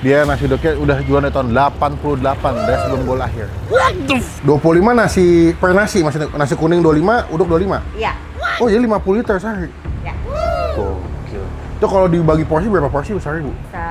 Dia nasi uduknya udah jualan dari tahun 88, dari sebelum gue lahir. 25 nasi per nasi, maksudnya nasi kuning 25, uduk 25? Iya. Oh, jadi 50 liter sehari? Ya. Gokil. Itu kalau dibagi porsi berapa porsi sehari, Bu? Bisa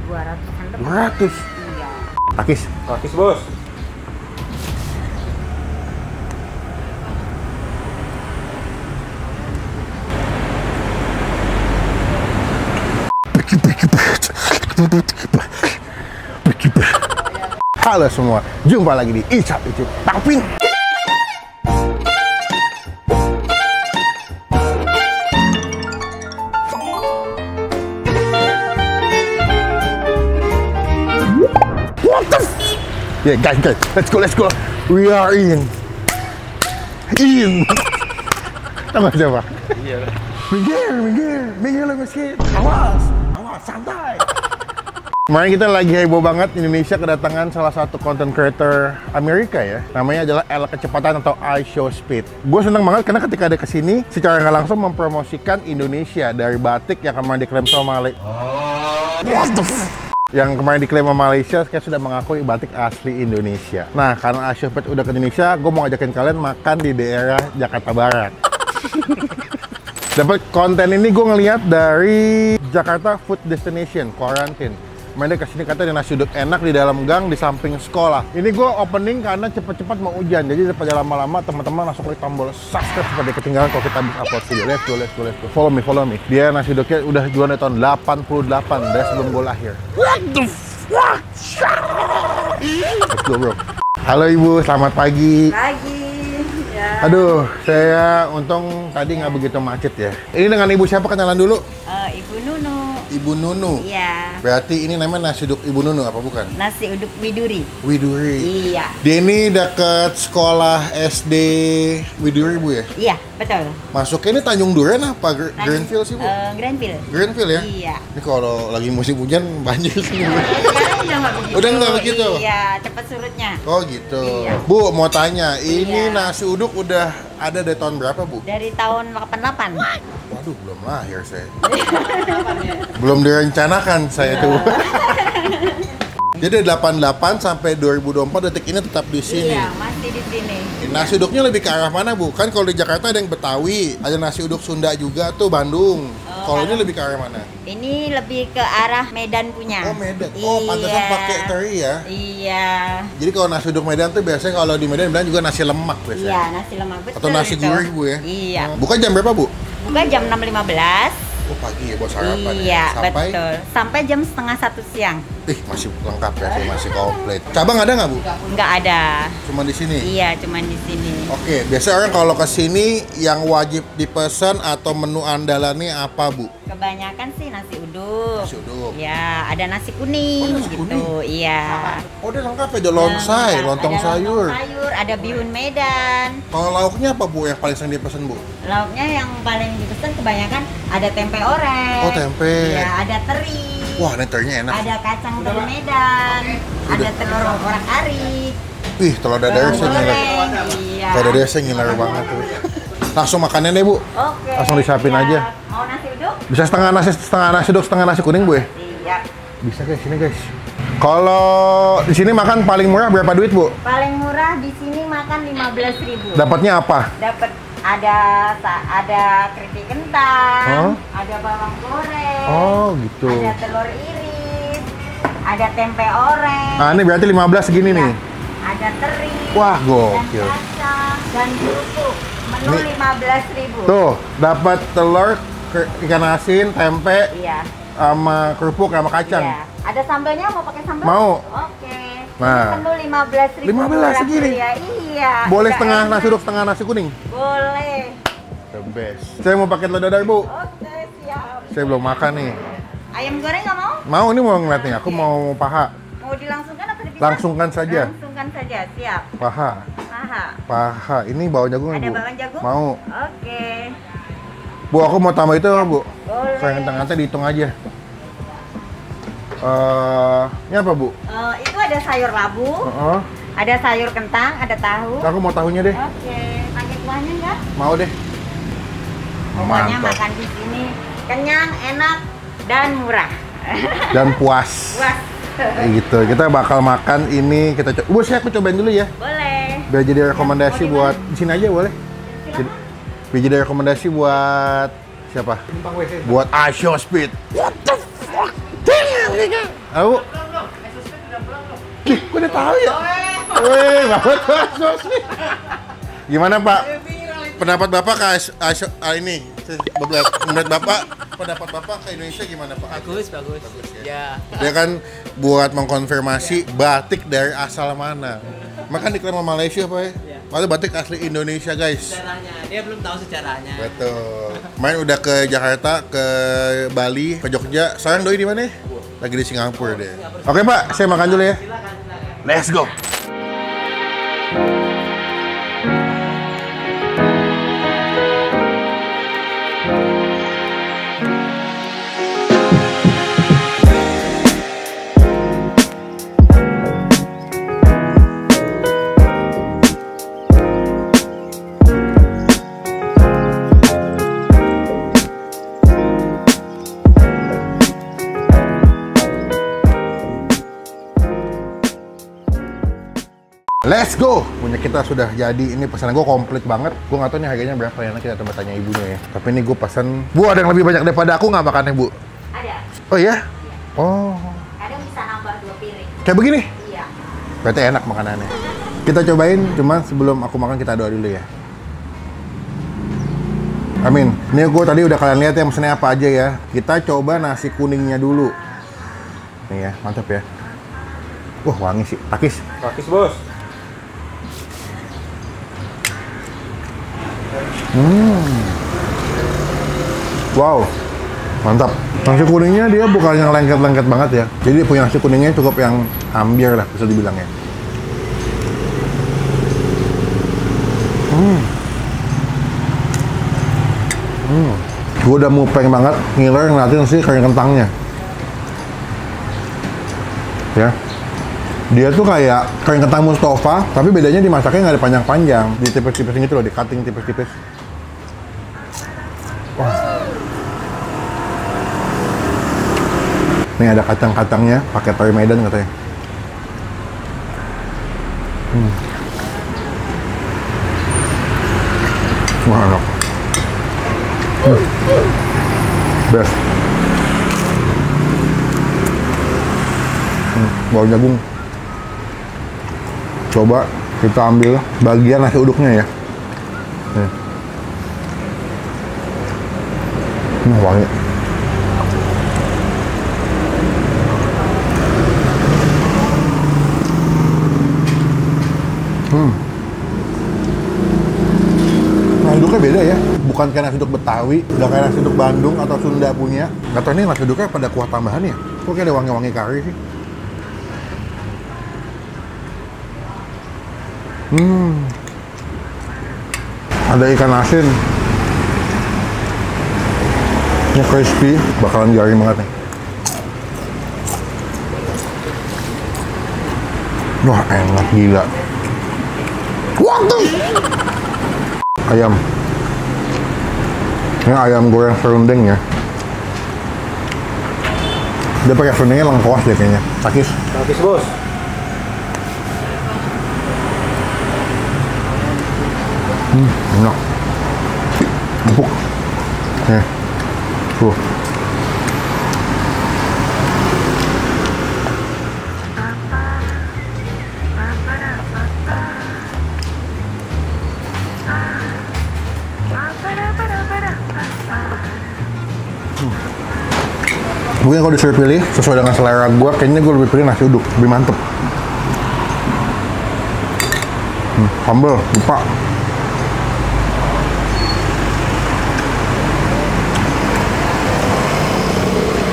200-an lebih. 200? Iya. Takis? Takis, Bos. Halo semua, jumpa lagi di Icap Icip Taping. Yeah, guys, let's go. We are in. Tahu siapa? Iya. Minggir lah miskin. Awas, santai. Kemarin kita lagi heboh banget, Indonesia kedatangan salah satu content creator Amerika ya. Namanya adalah L Kecepatan atau iShowSpeed. Gue seneng banget karena ketika dia kesini, secara nggak langsung mempromosikan Indonesia dari batik yang kemarin diklaim sama Malaysia. Yang kemarin diklaim sama Malaysia, kayak sudah mengakui batik asli Indonesia. Nah, karena iShowSpeed udah ke Indonesia, gue mau ngajakin kalian makan di daerah Jakarta Barat. Dapat konten ini gue ngeliat dari Jakarta Food Destination, Quarantine. Mereka kesini katanya nasi uduk enak di dalam gang di samping sekolah. Ini gue opening karena cepet-cepet mau hujan. Jadi daripada lama-lama teman-teman langsung klik tombol subscribe supaya ketinggalan kalau kita habis upload video. Let's go. Follow me. Dia nasi uduknya udah jualan dari tahun 88, dari sebelum gue lahir. What the fuck? Let's go, bro. Halo Ibu, selamat pagi. Pagi. Ya. Aduh, saya untung tadi nggak begitu macet ya. Ini dengan Ibu siapa, kenalan dulu? Ibu Nunu. Ibu Nunu? Iya. Berarti ini namanya nasi uduk Ibu Nunu, apa bukan? Nasi uduk Widuri. Widuri. Iya. Dia ini dekat sekolah SD Widuri, Bu ya? Iya, betul. Masuknya ini Tanjung Duren apa Greenfield sih, Bu? Greenfield. Greenfield ya? Iya. Ini kalau lagi musim hujan banjir sih. Sekarang udah nggak begitu. Udah nggak begitu? Iya, cepat surutnya. Oh gitu. Iya. Bu, mau tanya, ini Iya. nasi uduk udah ada dari tahun berapa, Bu? Dari tahun 88. Waduh, belum lahir saya. Belum direncanakan saya tuh. Jadi 88 sampai 2024 detik ini tetap di sini. Iya, masih di sini. Nasi uduknya lebih ke arah mana, Bu? Kan kalau di Jakarta ada yang Betawi, ada nasi uduk Sunda juga tuh, Bandung. Kalau ini lebih ke arah mana? Ini lebih ke arah Medan punya. Oh, Medan. Oh, pantesan pakai teri ya. Iya. Jadi kalau nasi uduk Medan tuh biasanya kalau di Medan bilang juga nasi lemak biasanya. Iya, nasi lemak betul. Atau nasi itu. gurih, Bu ya? Iya. Buka jam berapa, Bu? Buka jam 6.15. Oh, pagi ya buat sarapan Iya, ya. Sampai betul. Sampai jam setengah 1 siang. masih lengkap ya, masih komplit. Cabang ada nggak, Bu? Nggak ada. Cuma di sini? Iya, cuman di sini. Oke, biasa orang kalau ke sini yang wajib dipesan atau menu andalannya apa, Bu? Kebanyakan sih nasi uduk. Nasi uduk. Ya, ada nasi kuning Oh, nasi gitu. kuning. Iya. Oh, dia lengkap ya, ada lontong Ada sayur. lontong sayur, ada bihun Medan. Kalau lauknya apa, Bu, yang paling sering dipesan, Bu? Lauknya yang paling dipesan kebanyakan ada tempe orek. Oh, tempe. Iya, ada teri. Wah, ini terinya enak. Ada kacang telur Medan. Ada telur orak-arik. Ih, telur dadar saya ngiler. Iya. Telur dadar saya ngiler banget tuh. Langsung makannya deh, Bu. Oke. Langsung disiapin siap. aja. Mau nasi uduk? Bisa setengah nasi uduk, setengah nasi kuning, Bu ya? Siap. Bisa guys, sini guys. Kalau di sini makan paling murah berapa duit, Bu? Paling murah di sini makan 15.000. Dapatnya apa? Dapat ada keripik kentang, ada bawang goreng, Oh, gitu. ada telur iris, ada tempe orek. Nah, ini berarti 15 segini nih. Ada teri. Wah, dan gokil. kacang dan kerupuk. Menu Ini- 15.000. Tuh, dapat telur, ikan asin, tempe, Iya. sama kerupuk sama kacang. Iya. Ada sambelnya, mau pakai sambel? Mau. Oke. Nah. Menu 15.000. 15 segini? Ya, iya. Boleh Udah setengah enak. nasi uduk, setengah nasi kuning? Boleh. The best. Saya mau pakai telur dadar, Bu. Oke, siap. Saya belum makan nih. Ayam goreng nggak mau? Mau nih, mau ngeliat nih. Aku mau paha. Mau dilangsungkan atau dipisah? Langsungkan saja. Langsungkan saja, siap. Paha. Paha. Paha. Ini bawang jagung, Ada Bu? bawang jagung? Mau. Oke. Bu, aku mau tambah itu, Bu. Boleh. Saya ngentang-ngentang dihitung aja. Ini apa, Bu? Itu ada sayur labu, Heeh. ada sayur kentang, ada tahu. Aku mau tahunya deh. Oke, pakai kuahnya enggak? Mau deh. Pokoknya Mantap. makan di sini kenyang, enak, dan murah. dan puas. Kayak gitu. Kita bakal makan ini, kita coba. Bu, aku cobain dulu ya. Boleh. Biar jadi rekomendasi buat di sini aja boleh. Biar jadi rekomendasi buat siapa? Buat Asho Speed. What the fuck? Aku. Gue udah tahu ya. Weh, banget Asho Speed. Gimana Pak? Pendapat Bapak ke ini? Menurut pendapat Bapak ke Indonesia gimana Pak? Bagus ya. Dia kan buat mengkonfirmasi batik dari asal mana. Makan diklaim sama Malaysia Pak ya? Padahal batik asli Indonesia guys. Sejarahnya, dia belum tahu sejarahnya. Betul. Main udah ke Jakarta, ke Bali, ke Jogja. Sekarang doi di mana? Lagi di Singapura deh. Oke Pak, saya makan dulu ya. Let's go. Let's go! Punya kita sudah jadi. Ini pesanan gue komplit banget. Gue nggak tahu nih harganya berapa ya. Nanti kita coba tanya ibunya ya. Tapi ini gue pesan. Bu, ada yang lebih banyak daripada aku nggak makannya, Bu? Ada. Oh iya? Iya. Oh. Kadang bisa nambah 2 piring. Kayak begini? Iya. Berarti enak makanannya. Kita cobain, cuman sebelum aku makan kita doa dulu ya. Amin. Ini gue tadi udah kalian lihat ya mesennya apa aja ya. Kita coba nasi kuningnya dulu. Nih ya, mantap ya. Wah, wangi sih. Takis. Praktis bos. Wow, mantap. Nasi kuningnya dia bukan yang lengket-lengket banget ya. Jadi punya nasi kuningnya cukup yang ambiar lah, bisa dibilang ya. Gue udah mupeng banget ngiler ngeliatin sih kering kentangnya. Ya. Dia tuh kayak kering kentang Mustafa, tapi bedanya dimasaknya nggak ada panjang-panjang, di tipis-tipis gitu loh, di cutting tipis-tipis. Wah. Nih ada kacang-kacangnya, pakai toy Medan katanya. Wah, enak. Best. Bau jagung. Coba kita ambil bagian nasi uduknya ya. Nih. Wangi. Nasi uduknya beda ya. Bukan kayak nasi uduk Betawi, nggak kayak nasi uduk Bandung atau Sunda punya. Nggak tahu ini nasi uduknya pada kuah tambahan ya. Kok kayak ada wangi-wangi kari sih. Ada ikan asin. Ini crispy, bakalan garing banget nih. Wah, enak gila. Waduh. Ayam. Ini ayam goreng serundeng ya. Dia pakai serundengnya lengkuas deh kayaknya. Takis. Praktis bos. Enak. Empuk. Nih. Tuh. Mungkin kalau disuruh pilih sesuai dengan selera gue, kayaknya gue lebih pilih nasi uduk, lebih mantep. Sambal, lupa.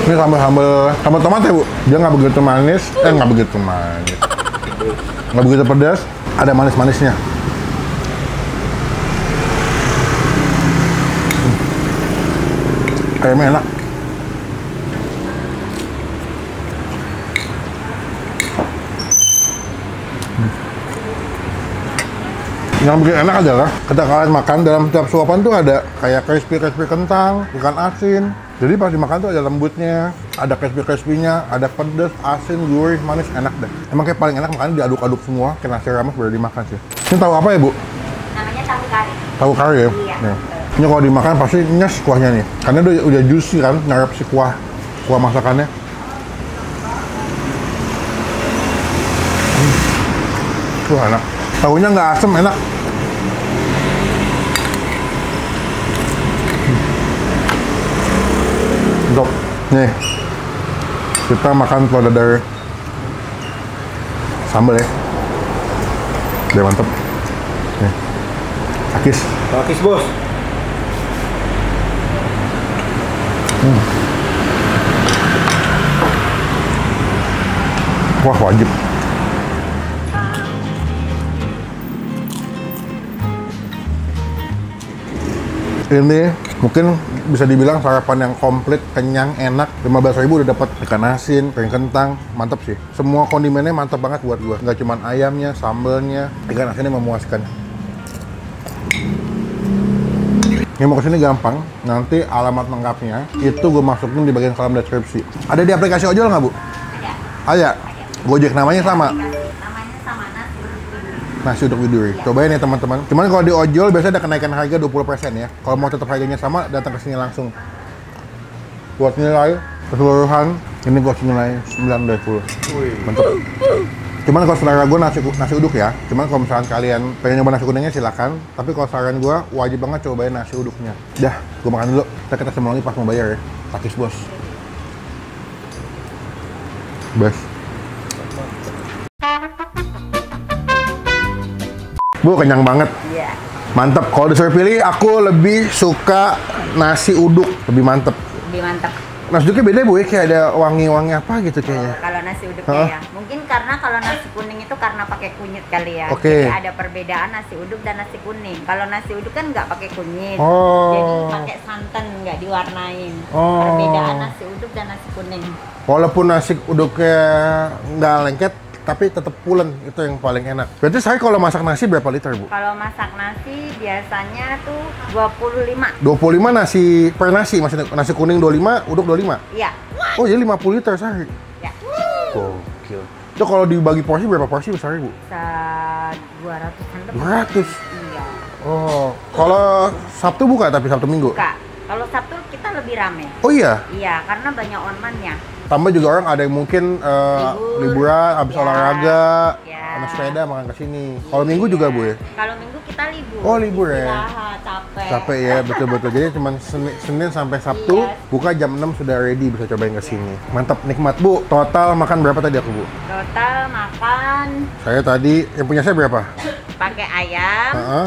Ini sambal tomat ya Bu? Dia nggak begitu manis, nggak begitu manis, nggak begitu pedas, ada manis-manisnya. Ayamnya enak. Yang bikin enak adalah ketika kalian makan dalam setiap suapan tuh ada kayak crispy kentang, ikan asin, Jadi pas dimakan tuh ada lembutnya, ada crispy-crispy-nya, ada pedas, asin, gurih, manis, enak deh. Emang kayak paling enak makan diaduk-aduk semua, kayak nasi rames baru dimakan sih. Ini tahu apa ya, Bu? Namanya tahu kari. Tahu kari ya? Iya. Nih. Ini kalau dimakan pasti nyes kuahnya nih. Karena udah juicy kan, nyarap si kuah masakannya. Enak. Tahunya nggak asem, enak. Mantap. Nih, kita makan telur dadar sambal ya. Udah mantep. Nih, akis. Pakis bos. Wah, wajib. Ini mungkin bisa dibilang sarapan yang komplit, kenyang, enak. 15.000 udah dapat ikan asin, piring kentang, mantep sih. Semua kondimennya mantep banget buat gua. Nggak cuma ayamnya, sambelnya, ikan asinnya memuaskan. Yang mau kesini gampang, nanti alamat lengkapnya itu gue masukin di bagian kolom deskripsi. Ada di aplikasi ojol nggak, Bu? Ada. Ada. Gojek namanya sama. Namanya sama Nasi uduk Widuri. Cobain ya teman-teman. Cuman kalau di ojol biasanya ada kenaikan harga 20% ya. Kalau mau tetap harganya sama, datang ke sini langsung. Buat nilai keseluruhan, ini gue nilai 9 dari 10. Mantap. Cuman kalau selera gue nasi uduk ya. Cuman kalau misalkan kalian pengen nyoba nasi kuningnya silakan. Tapi kalau saran gue wajib banget cobain nasi uduknya. Dah, gue makan dulu. Kita sambung lagi pas mau bayar ya. Takis bos. Best. Bu, kenyang banget. Iya. Mantep. Kalau disuruh pilih, aku lebih suka nasi uduk. Lebih mantep. Lebih mantap. Nasi uduknya beda, Bu, ya? Kayak ada wangi-wangi apa gitu kayaknya. Kalau nasi uduknya ya, mungkin karena kalau nasi kuning itu karena pakai kunyit kali ya. Oke. Jadi ada perbedaan nasi uduk dan nasi kuning. Kalau nasi uduk kan nggak pakai kunyit, Oh. jadi pakai santan, nggak diwarnain. Oh. Perbedaan nasi uduk dan nasi kuning. Walaupun nasi uduknya nggak lengket, tapi tetap pulen, itu yang paling enak. Berarti saya kalau masak nasi berapa liter, Bu? Kalau masak nasi biasanya tuh 25. 25 nasi per nasi, maksudnya nasi kuning 25, uduk 25? Iya. Oh, jadi 50 liter sehari? Ya. Gokil. Itu kalau dibagi porsi berapa porsi sehari, Bu? 200-an lebih. 200? Iya. Oh, kalau Sabtu buka tapi Sabtu Minggu? Buka. Kalau Sabtu kita lebih rame. Oh iya? Iya, karena banyak online-nya. Tambah juga orang ada yang mungkin liburan, habis Ya. olahraga, Ya. sama sepeda makan ke sini. Kalau Minggu juga, Bu ya? Kalau Minggu kita libur. Oh, libur ya? Istirahat, capek. Capek ya, betul-betul. Jadi cuma Senin sampai Sabtu, Iya. buka jam 6 sudah ready, bisa cobain ke sini. Mantap, nikmat, Bu. Total makan berapa tadi aku, Bu? Total makan Saya tadi, yang punya saya berapa? pakai ayam Heeh,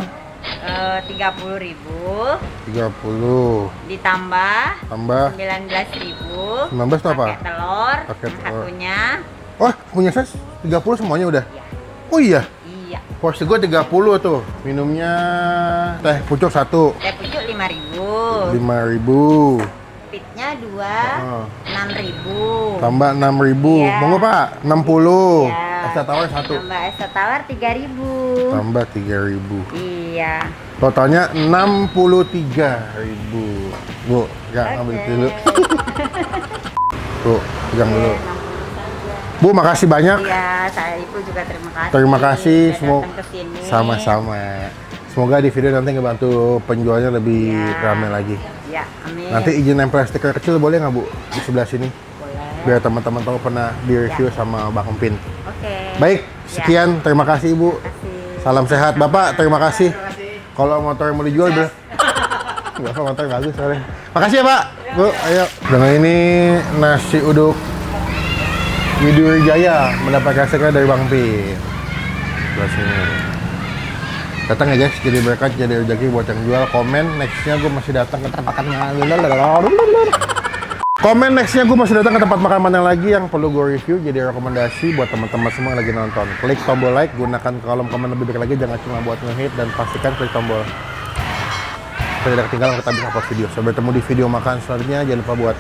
30.000 30. ditambah Tambah 19.000. 19 itu apa? Pakai telur, Pakai yang telur. satunya. Oh, punya saya 30 semuanya udah? Iya. Oh iya? Iya. Porsi gue 30 tuh. Minumnya teh pucuk 1. Teh pucuk 5.000. 5.000. Pitnya 2, Oh. 6.000. Tambah 6.000. Iya. Monggo, Pak. 60. Iya. Es teh tawar 1. Tambah es teh tawar 3.000. Tambah 3.000. Iya. Totalnya 63.000. Bu, ya ambil Oke. dulu. Tuh, pegang dulu. Oke, 60 saja. Bu, makasih banyak. Iya, saya Ibu juga terima kasih. Terima kasih Sudah semua. datang ke sini. Sama-sama. Semoga di video nanti ngebantu penjualnya lebih Iya. ramai lagi. Ya, amin. Nanti izin nempel stiker kecil boleh nggak, Bu? Di sebelah sini. boleh. Biar teman-teman tahu pernah di-review sama Bang Empin. Oke. Baik, Ya. sekian. Terima kasih, Ibu. Terima kasih. Salam sehat, Bapak. Terima kasih. Kalau motor mau dijual, bro. Bapak motor bagus soalnya. Makasih ya, Pak. Bu, ayo. Dengan ini nasi uduk Widuri Jaya mendapatkan stiker dari Bang Pin. Sebelah sini. Datang ya guys, jadi berkat, jadi rezeki buat yang jual. Komen nextnya gue masih datang ke tempat makan. Komen nextnya gue masih datang ke tempat makan mana lagi yang perlu gue review, jadi rekomendasi buat teman-teman semua yang lagi nonton. Klik tombol like, gunakan kolom komen lebih baik lagi, jangan cuma buat nge-hit, dan pastikan klik tombol supaya tidak ketinggalan kita bisa upload video. Sampai bertemu di video makan selanjutnya. Jangan lupa buat